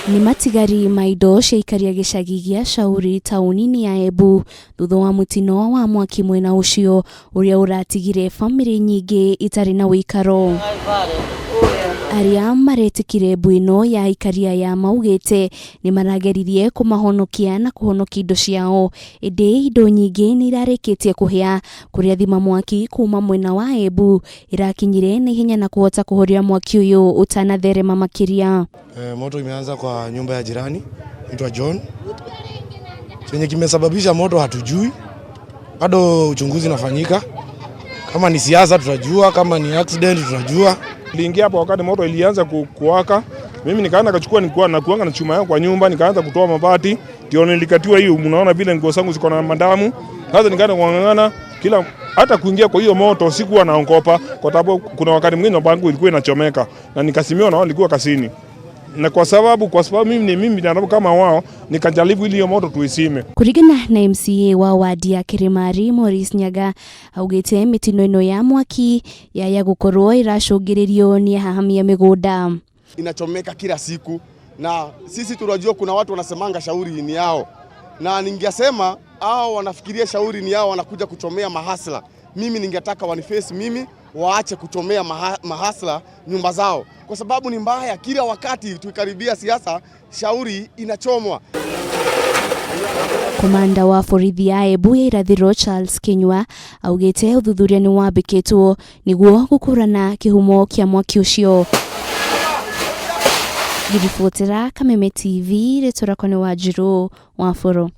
Ni matigari ma indo cia aikari a gicagi gia Shauri tauni-ini ya Embu thutha wa mutino wa mwaki mwena ucio uria uratigire bamiri nyingi itari na wuikaro. Aria maretikire Embu ino ya aikari ya maugite ni marageririe kumahonokia na kuhonokia indo ciao, indi indo nyingi ni irarikitie kuhia kuria thima mwaki kuma mwena wa Embu irakinyire na ihenya na kuhota kuhoria mwaki uyu utanatherema makiria. Moto imeanza kwa nyumba ya jirani inaitwa John. Chenye kimesababisha moto hatujui. Bado uchunguzi unafanyika. Kama ni siasa tutajua, kama ni accident tutajua. Niliingia hapo wakati moto ilianza kuwaka. Mimi nikaanza kuchukua na kuanga na chuma yangu kwa nyumba, nikaanza kutoa mabati. Ndio nilikatiwa hiyo, mnaona vile nguo zangu ziko na madamu. Sasa nikaanza kuangana kila hata kuingia kwa hiyo moto sikuwa naongopa kwa sababu kuna wakati mwingine bangu ilikuwa inachomeka na nikasimiwa na wao walikuwa kasini. Na kwa sababu mimi binadamu kama wao nikajaribu ili hiyo moto tuisime. Kuringana na MCA wa wadi ya Kirimari Morris Nyaga augite mitino ino ya mwaki ya gukorwo iracungiririo ni hahamia migunda. Inachomeka kila siku na sisi tunajua kuna watu wanasemanga Shauri ni yao. Na ningesema hao wanafikiria Shauri ni yao wanakuja kuchomea mahasla. Mimi ningetaka waniface mimi waache kuchomea mahasla nyumba zao. Kwa sababu ni mbaya kila wakati tukikaribia siasa Shauri inachomwa. Komanda wa borithi ya Embu ya irathiro Charles Kinyua augite Uthuthuria ni wambikitwo niguo gukurana kihumo kia mwaki ucio. Girifuatira Kameme TV, Retora Kone Wajiro, Waforo.